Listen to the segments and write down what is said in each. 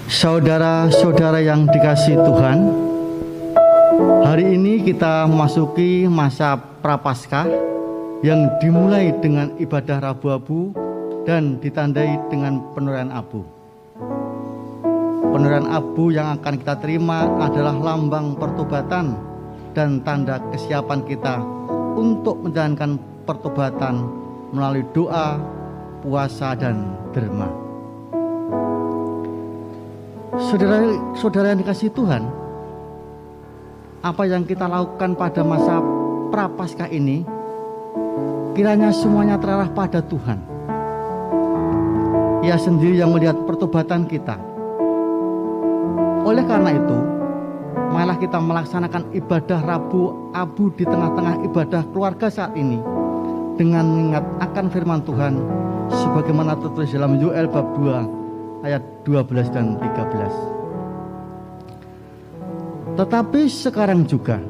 Saudara-saudara yang dikasihi Tuhan, hari ini kita memasuki masa Prapaskah yang dimulai dengan ibadah Rabu Abu dan ditandai dengan penurian abu. Penurian abu yang akan kita terima adalah lambang pertobatan dan tanda kesiapan kita untuk menjalankan pertobatan melalui doa, puasa, dan derma. Saudara-saudara yang dikasihi Tuhan, apa yang kita lakukan pada masa Prapaskah ini kiranya semuanya terarah pada Tuhan. Ia sendiri yang melihat pertobatan kita. Oleh karena itu, malah kita melaksanakan ibadah Rabu Abu di tengah-tengah ibadah keluarga saat ini dengan mengingat akan firman Tuhan sebagaimana tertulis dalam Yoel bab 2 ayat 12 dan 13. Tetapi sekarang juga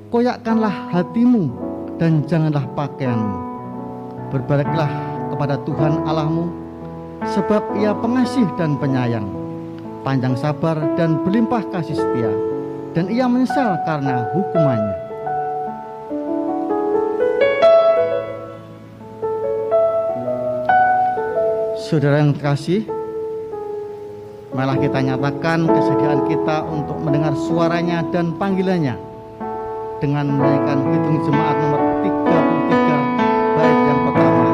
koyakkanlah hatimu dan janganlah pakaianmu. Berbaliklah kepada Tuhan Allahmu, sebab Ia pengasih dan penyayang, panjang sabar dan berlimpah kasih setia, dan Ia menyesal karena hukumannya. Saudara yang terkasih, malah kita nyatakan kesediaan kita untuk mendengar suaranya dan panggilannya dengan menyanyikan Hitung Jemaat nomor 33 bait yang pertama,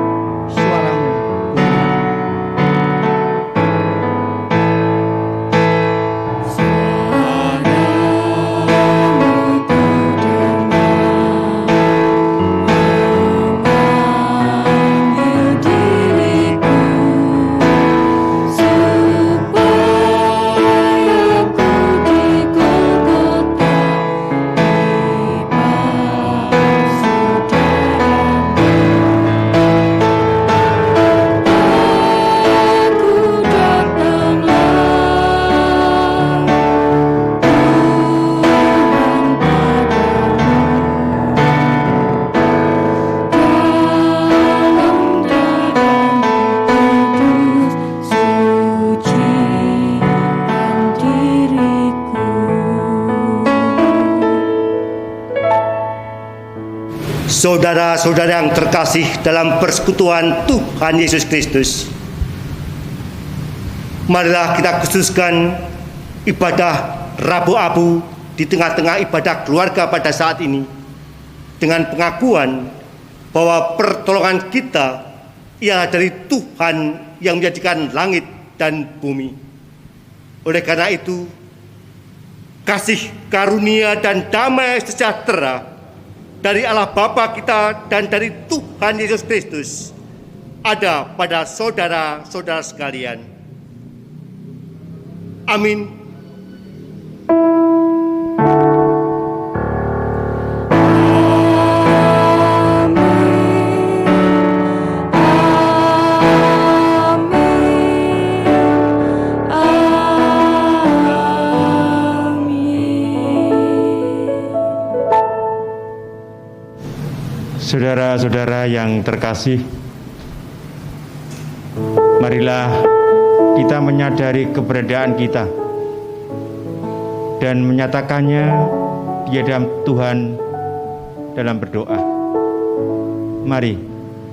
Suaramu Saudara-saudara yang terkasih dalam persekutuan Tuhan Yesus Kristus, marilah kita khususkan ibadah Rabu Abu di tengah-tengah ibadah keluarga pada saat ini dengan pengakuan bahwa pertolongan kita ialah dari Tuhan yang menjadikan langit dan bumi. Oleh karena itu, kasih karunia dan damai sejahtera dari Allah Bapa kita dan dari Tuhan Yesus Kristus ada pada saudara-saudara sekalian. Amin. Saudara-saudara yang terkasih, marilah kita menyadari keberadaan kita dan menyatakannya di hadapan Tuhan dalam berdoa. Mari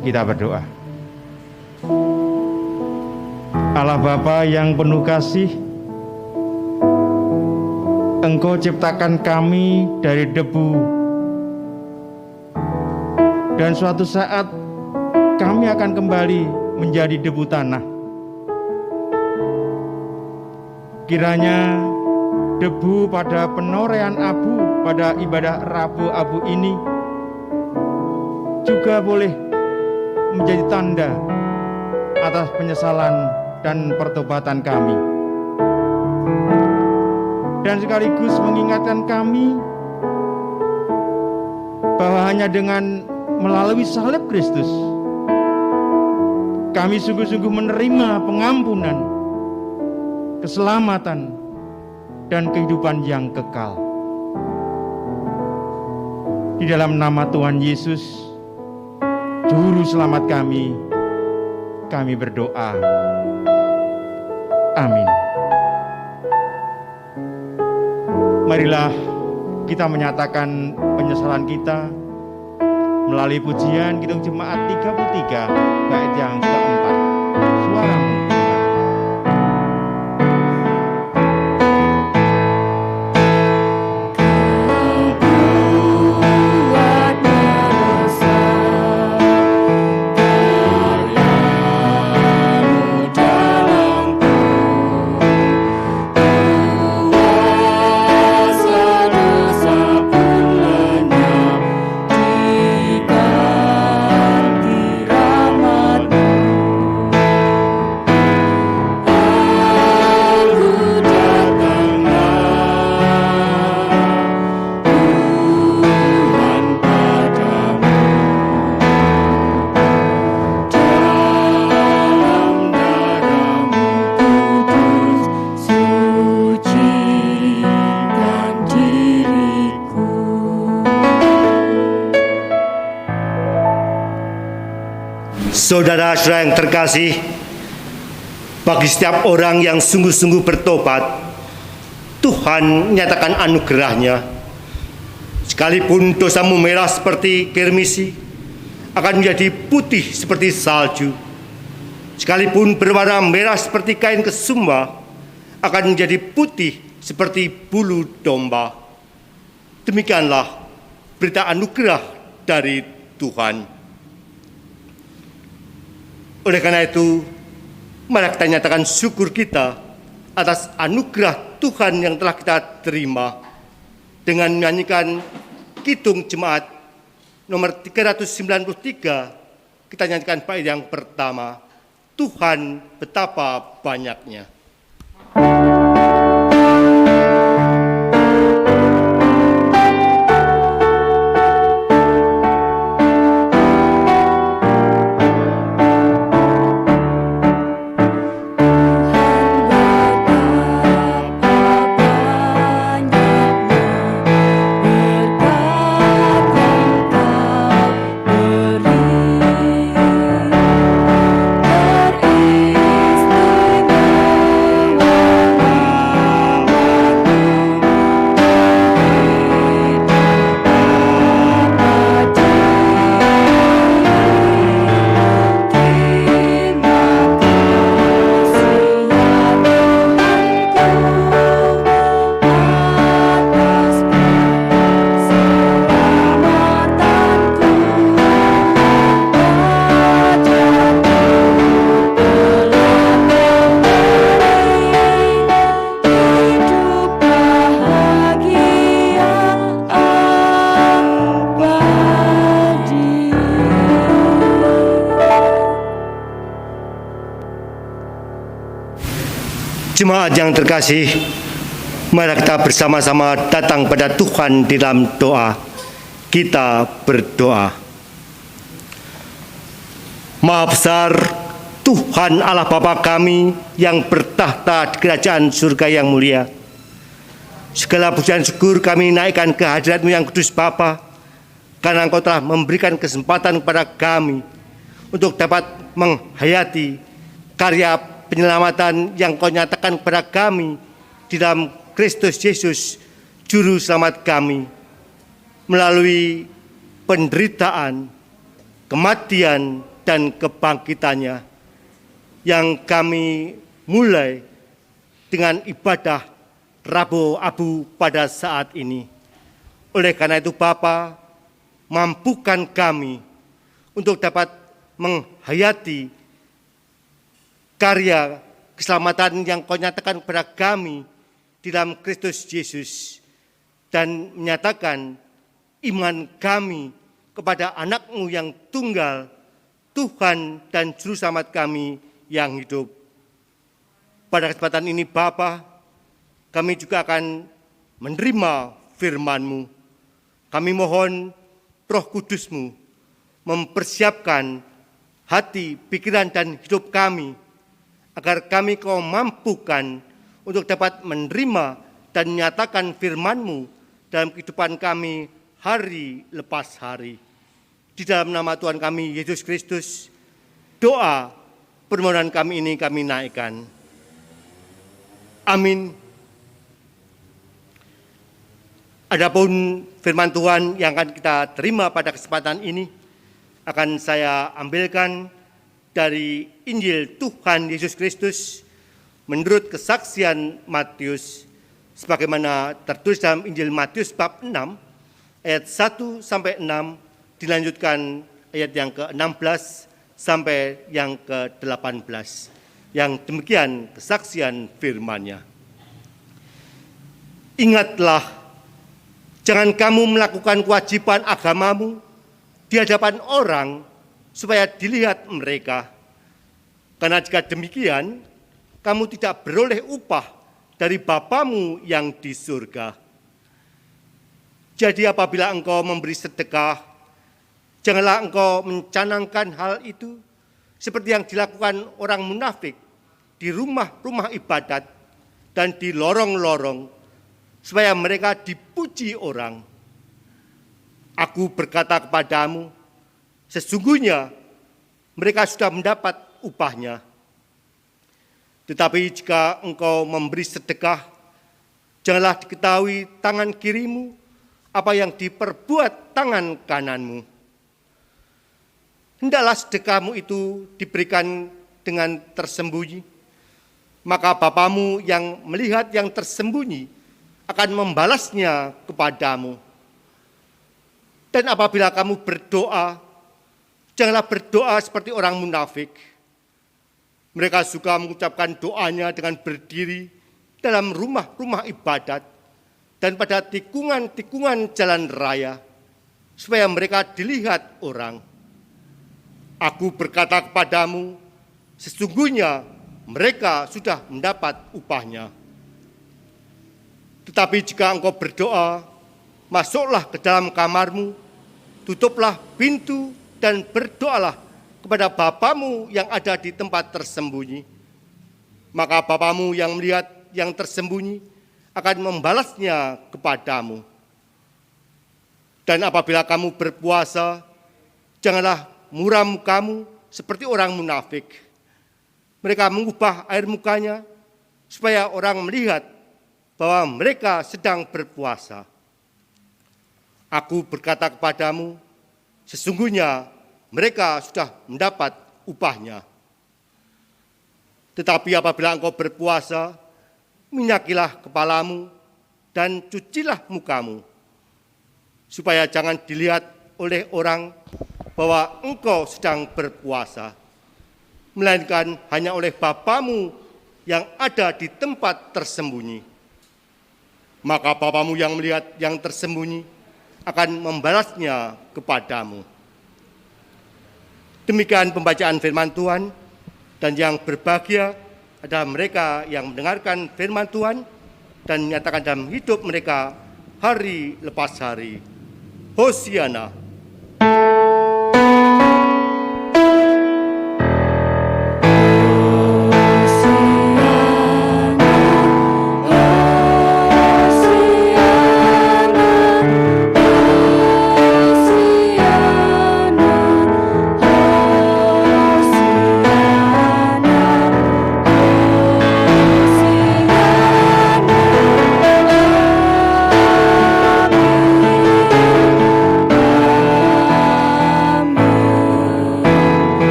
kita berdoa. Allah Bapa yang penuh kasih, Engkau ciptakan kami dari debu, dan suatu saat kami akan kembali menjadi debu tanah. Kiranya debu pada penoraian abu pada ibadah Rabu Abu ini juga boleh menjadi tanda atas penyesalan dan pertobatan kami, dan sekaligus mengingatkan kami bahwa hanya dengan melalui salib Kristus kami sungguh-sungguh menerima pengampunan, keselamatan, dan kehidupan yang kekal. Di dalam nama Tuhan Yesus, Juru Selamat kami berdoa. Amin. Marilah kita menyatakan penyesalan kita melalui pujian Kidung Jemaat 33 bait yang keempat. Suaramu Saudara-saudara yang terkasih, bagi setiap orang yang sungguh-sungguh bertobat, Tuhan menyatakan anugerahnya. Sekalipun dosamu merah seperti kirmisi, akan menjadi putih seperti salju. Sekalipun berwarna merah seperti kain kesumba, akan menjadi putih seperti bulu domba. Demikianlah berita anugerah dari Tuhan. Oleh karena itu, mari kita nyatakan syukur kita atas anugerah Tuhan yang telah kita terima dengan menyanyikan Kidung Jemaat nomor 393. Kita nyanyikan bait yang pertama, Tuhan betapa banyaknya. Jemaat yang terkasih, mari kita bersama-sama datang pada Tuhan di dalam doa. Kita berdoa. Maha besar Tuhan Allah Bapa kami yang bertahta di kerajaan surga yang mulia. Segala pujian syukur kami naikkan ke hadirat-Mu yang kudus Bapa, karena Engkau telah memberikan kesempatan kepada kami untuk dapat menghayati karya penyelamatan yang Kau nyatakan kepada kami di dalam Kristus Yesus, Juru Selamat kami, melalui penderitaan, kematian, dan kebangkitannya, yang kami mulai dengan ibadah Rabu Abu pada saat ini. Oleh karena itu Bapa, mampukan kami untuk dapat menghayati karya keselamatan yang Kau nyatakan kepada kami di dalam Kristus Yesus, dan menyatakan iman kami kepada anak-Mu yang tunggal, Tuhan dan Juru Selamat kami yang hidup. Pada kesempatan ini Bapa, kami juga akan menerima firman-Mu. Kami mohon Roh Kudus-Mu mempersiapkan hati, pikiran, dan hidup kami, agar kami Kau mampukan untuk dapat menerima dan menyatakan firman-Mu dalam kehidupan kami hari lepas hari. Di dalam nama Tuhan kami, Yesus Kristus, doa permohonan kami ini kami naikkan. Amin. Adapun firman Tuhan yang akan kita terima pada kesempatan ini akan saya ambilkan dari Injil Tuhan Yesus Kristus menurut kesaksian Matius sebagaimana tertulis dalam Injil Matius bab 6 ayat 1 sampai 6 dilanjutkan ayat yang ke-16 sampai yang ke-18. Yang demikian kesaksian firman-Nya. Ingatlah, jangan kamu melakukan kewajiban agamamu di hadapan orang supaya dilihat mereka. Karena jika demikian, kamu tidak beroleh upah dari Bapamu yang di surga. Jadi apabila engkau memberi sedekah, janganlah engkau mencanangkan hal itu seperti yang dilakukan orang munafik di rumah-rumah ibadat dan di lorong-lorong, supaya mereka dipuji orang. Aku berkata kepadamu, sesungguhnya mereka sudah mendapat upahnya. Tetapi jika engkau memberi sedekah, janganlah diketahui tangan kirimu apa yang diperbuat tangan kananmu. Hendaklah sedekahmu itu diberikan dengan tersembunyi, maka Bapamu yang melihat yang tersembunyi akan membalasnya kepadamu. Dan apabila kamu berdoa, janganlah berdoa seperti orang munafik. Mereka suka mengucapkan doanya dengan berdiri dalam rumah-rumah ibadat dan pada tikungan-tikungan jalan raya, supaya mereka dilihat orang. Aku berkata kepadamu, sesungguhnya mereka sudah mendapat upahnya. Tetapi jika engkau berdoa, masuklah ke dalam kamarmu, tutuplah pintu dan berdoalah kepada Bapamu yang ada di tempat tersembunyi. Maka Bapamu yang melihat yang tersembunyi akan membalasnya kepadamu. Dan apabila kamu berpuasa, janganlah muram mukamu seperti orang munafik. Mereka mengubah air mukanya supaya orang melihat bahwa mereka sedang berpuasa. Aku berkata kepadamu, sesungguhnya mereka sudah mendapat upahnya. Tetapi apabila engkau berpuasa, minyakilah kepalamu dan cucilah mukamu, supaya jangan dilihat oleh orang bahwa engkau sedang berpuasa, melainkan hanya oleh Bapamu yang ada di tempat tersembunyi. Maka Bapamu yang melihat yang tersembunyi akan membalasnya kepadamu. Demikian pembacaan firman Tuhan, dan yang berbahagia adalah mereka yang mendengarkan firman Tuhan dan menyatakan dalam hidup mereka hari lepas hari. Hosiana.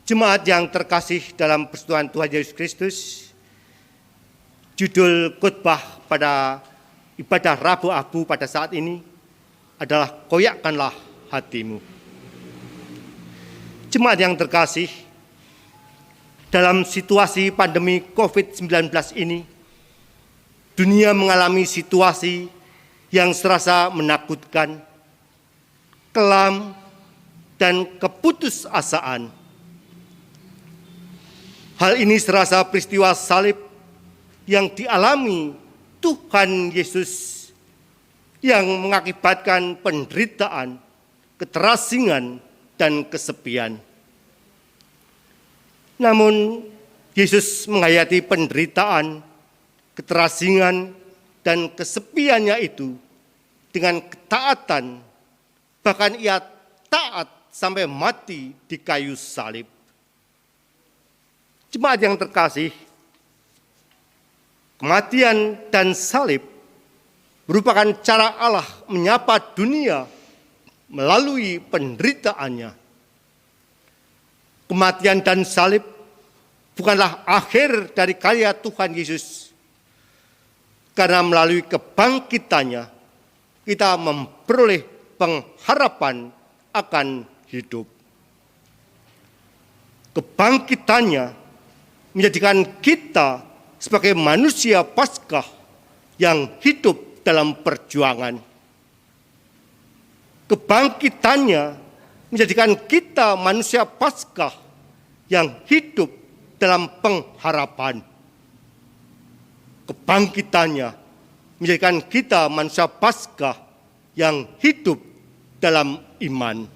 Jemaat yang terkasih dalam persekutuan Tuhan Yesus Kristus, judul khotbah pada ibadah Rabu Abu pada saat ini adalah koyakkanlah hatimu. Jemaat yang terkasih, dalam situasi pandemi COVID-19 ini, dunia mengalami situasi yang serasa menakutkan, kelam, dan keputusasaan. Hal ini serasa peristiwa salib yang dialami Tuhan Yesus yang mengakibatkan penderitaan, keterasingan, dan kesepian. Namun, Yesus menghayati penderitaan, keterasingan, dan kesepiannya itu dengan ketaatan, bahkan ia taat sampai mati di kayu salib. Jemaat yang terkasih, kematian dan salib merupakan cara Allah menyapa dunia melalui penderitaannya. Kematian dan salib bukanlah akhir dari karya Tuhan Yesus, karena melalui kebangkitannya kita memperoleh pengharapan akan hidup. Kebangkitannya menjadikan kita sebagai manusia Paskah yang hidup dalam perjuangan. Kebangkitannya menjadikan kita manusia Paskah yang hidup dalam pengharapan. Kebangkitannya menjadikan kita manusia Paskah yang hidup dalam iman.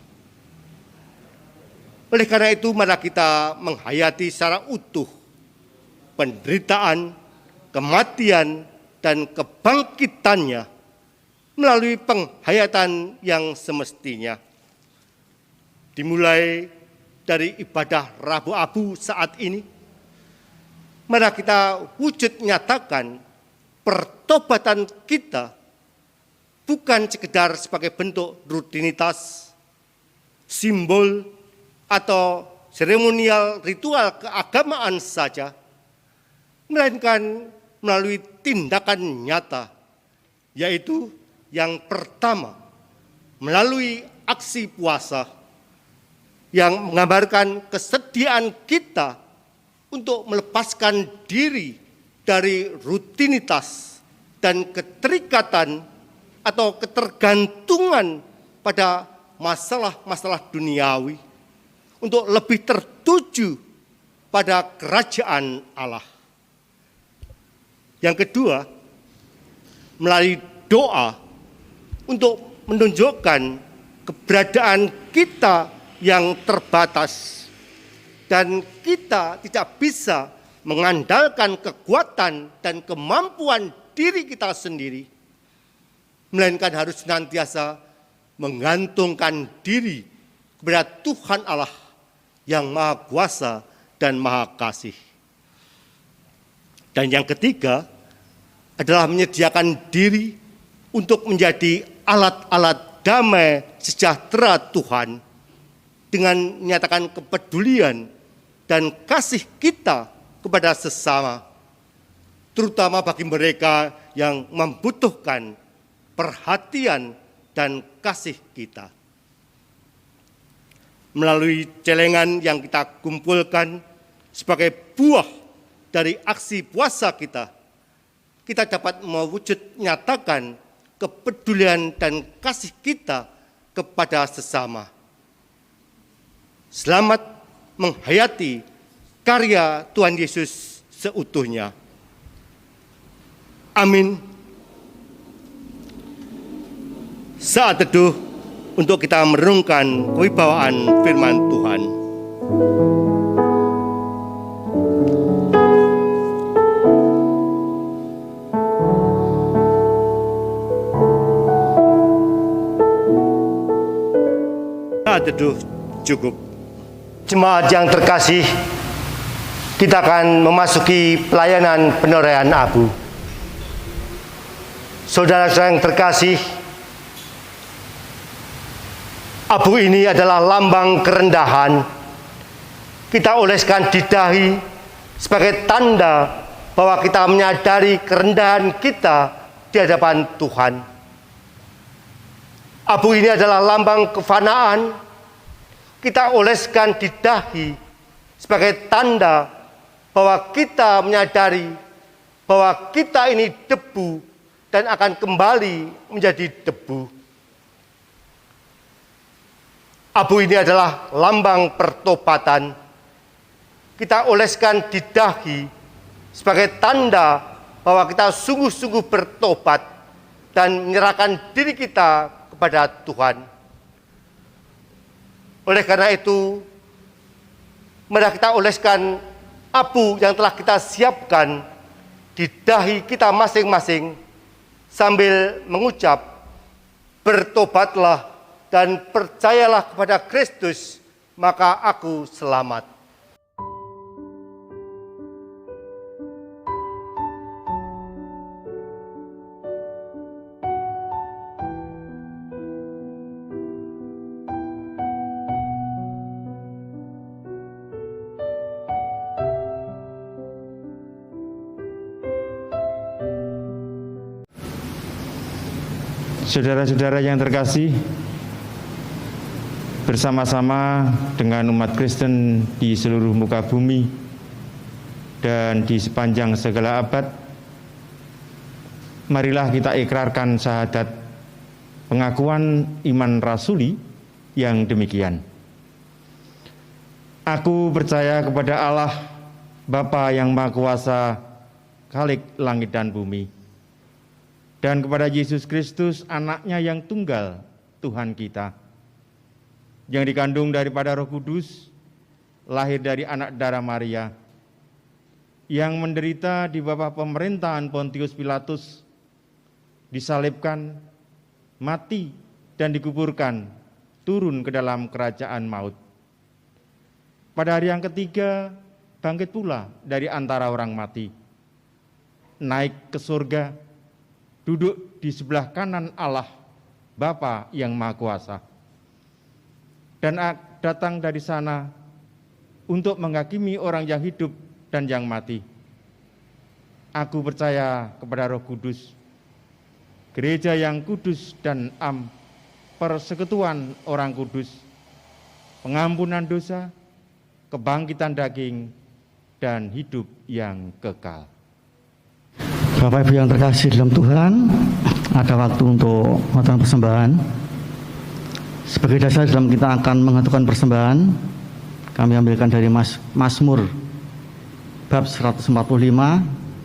Oleh karena itu, mari kita menghayati secara utuh penderitaan, kematian, dan kebangkitannya melalui penghayatan yang semestinya. Dimulai dari ibadah Rabu Abu saat ini, mari kita wujud nyatakan pertobatan kita bukan sekedar sebagai bentuk rutinitas, simbol, atau seremonial ritual keagamaan saja, melainkan melalui tindakan nyata, yaitu yang pertama, melalui aksi puasa yang menggambarkan kesediaan kita untuk melepaskan diri dari rutinitas dan keterikatan atau ketergantungan pada masalah-masalah duniawi untuk lebih tertuju pada kerajaan Allah. Yang kedua, melalui doa untuk menunjukkan keberadaan kita yang terbatas dan kita tidak bisa mengandalkan kekuatan dan kemampuan diri kita sendiri, melainkan harus senantiasa menggantungkan diri kepada Tuhan Allah yang Maha Kuasa dan Maha Kasih. Dan yang ketiga adalah menyediakan diri untuk menjadi alat-alat damai sejahtera Tuhan dengan menyatakan kepedulian dan kasih kita kepada sesama, terutama bagi mereka yang membutuhkan perhatian dan kasih kita. Melalui celengan yang kita kumpulkan sebagai buah dari aksi puasa kita, kita dapat mewujud nyatakan kepedulian dan kasih kita kepada sesama. Selamat menghayati karya Tuhan Yesus seutuhnya. Amin. Saat teduh untuk kita merenungkan kewibawaan firman Tuhan. Saat teduh cukup. Jemaat yang terkasih, kita akan memasuki pelayanan penoraian abu. Saudara-saudara yang terkasih, abu ini adalah lambang kerendahan. Kita oleskan di dahi sebagai tanda bahwa kita menyadari kerendahan kita di hadapan Tuhan. Abu ini adalah lambang kefanaan. Kita oleskan di dahi sebagai tanda bahwa kita menyadari bahwa kita ini debu dan akan kembali menjadi debu. Abu ini adalah lambang pertobatan. Kita oleskan di dahi sebagai tanda bahwa kita sungguh-sungguh bertobat dan menyerahkan diri kita kepada Tuhan. Oleh karena itu, mari kita oleskan abu yang telah kita siapkan di dahi kita masing-masing sambil mengucap, bertobatlah dan percayalah kepada Kristus, maka aku selamat. Saudara-saudara yang terkasih, bersama-sama dengan umat Kristen di seluruh muka bumi dan di sepanjang segala abad, marilah kita ikrarkan syahadat pengakuan iman rasuli yang demikian. Aku percaya kepada Allah, Bapa yang Maha Kuasa, Khalik langit dan bumi, dan kepada Yesus Kristus, anaknya yang tunggal, Tuhan kita, yang dikandung daripada Roh Kudus, lahir dari anak darah Maria, yang menderita di bawah pemerintahan Pontius Pilatus, disalibkan, mati, dan dikuburkan, turun ke dalam kerajaan maut. Pada hari yang ketiga, bangkit pula dari antara orang mati, naik ke surga, duduk di sebelah kanan Allah, Bapa yang Maha Kuasa, dan datang dari sana untuk menghakimi orang yang hidup dan yang mati. Aku percaya kepada Roh Kudus, gereja yang kudus dan persekutuan orang kudus, pengampunan dosa, kebangkitan daging, dan hidup yang kekal. Bapak Ibu yang terkasih dalam Tuhan, ada waktu untuk mengaturkan persembahan. Sebagai dasar dalam kita akan mengaturkan persembahan, kami ambilkan dari Mazmur bab 145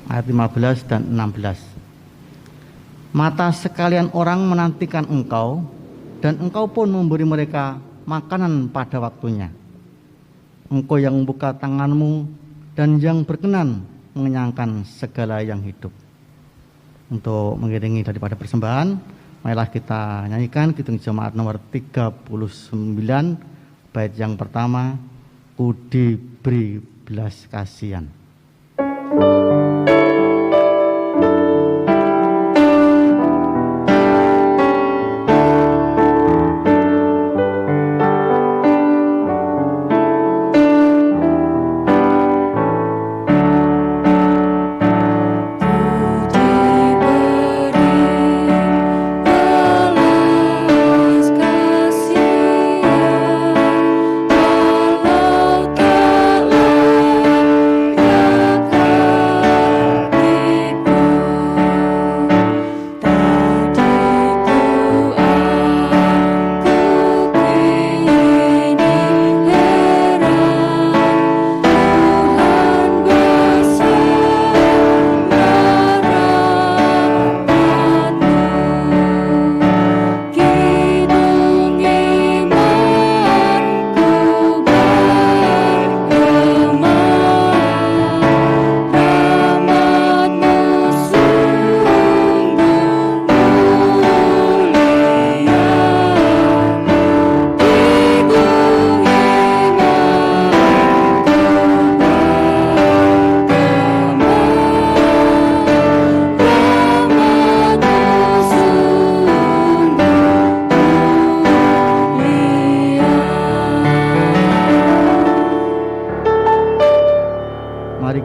ayat 15 dan 16. Mata sekalian orang menantikan Engkau, dan Engkau pun memberi mereka makanan pada waktunya. Engkau yang membuka tanganmu dan yang berkenan mengenyangkan segala yang hidup. Untuk mengiringi daripada persembahan, marilah kita nyanyikan Kidung Jemaat nomor 39, bait yang pertama, Ku diberi belas kasihan.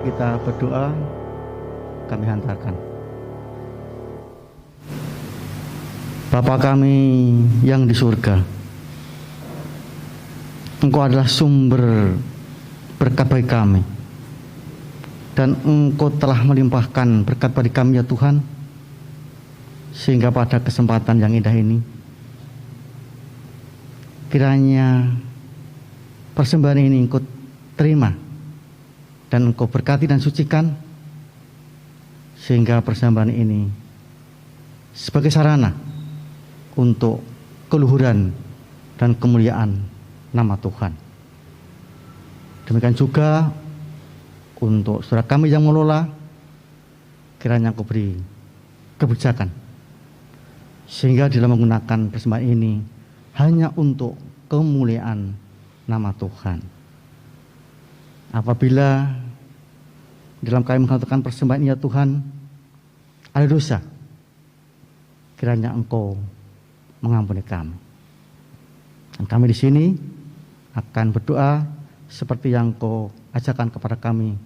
Kita berdoa, kami hantarkan. Bapa kami yang di surga, Engkau adalah sumber berkat bagi kami, dan Engkau telah melimpahkan berkat bagi kami ya Tuhan, sehingga pada kesempatan yang indah ini, kiranya persembahan ini Engkau terima dan Engkau berkati dan sucikan, sehingga persembahan ini sebagai sarana untuk keluhuran dan kemuliaan nama Tuhan. Demikian juga untuk saudara kami yang mengelola, kiranya Engkau beri kebijakan, sehingga dalam menggunakan persembahan ini hanya untuk kemuliaan nama Tuhan. Apabila dalam kami mengatakan persembahan ya Tuhan, ada dosa, kiranya Engkau mengampuni kami. Dan kami di sini akan berdoa seperti yang Engkau ajarkan kepada kami,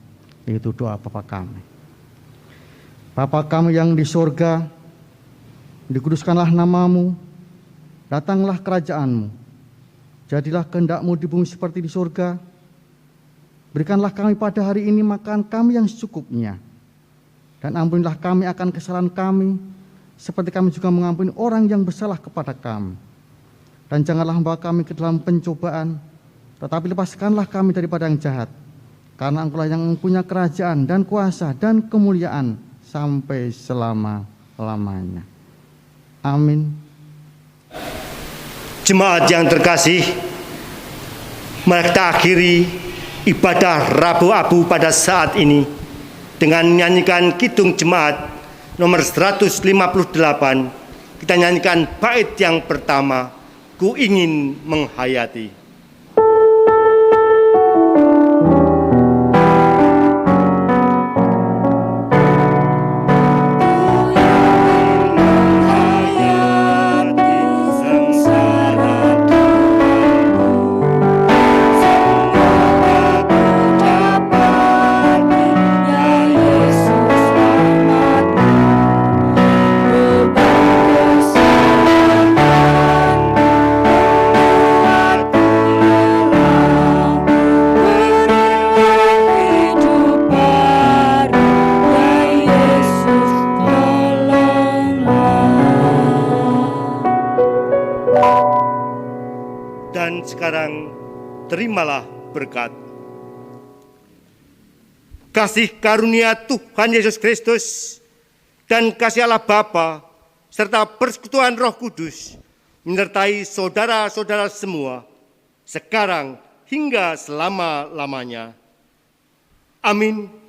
yaitu doa Bapa kami. Bapa kami yang di surga, dikuduskanlah namamu, datanglah kerajaanmu, jadilah kehendak-Mu di bumi seperti di surga. Berikanlah kami pada hari ini makan kami yang secukupnya, dan ampunilah kami akan kesalahan kami, seperti kami juga mengampuni orang yang bersalah kepada kami. Dan janganlah membawa kami ke dalam pencobaan, tetapi lepaskanlah kami daripada yang jahat, karena Engkau-lah yang mempunyai kerajaan dan kuasa dan kemuliaan sampai selama-lamanya. Amin. Jemaat yang terkasih, mari kita akhiri ibadah Rabu Abu pada saat ini dengan menyanyikan Kidung Jemaat nomor 158. Kita nyanyikan bait yang pertama, Ku Ingin Menghayati. Dan sekarang terimalah berkat. Kasih karunia Tuhan Yesus Kristus dan kasih Allah Bapa serta persekutuan Roh Kudus menyertai saudara-saudara semua sekarang hingga selama-lamanya. Amin.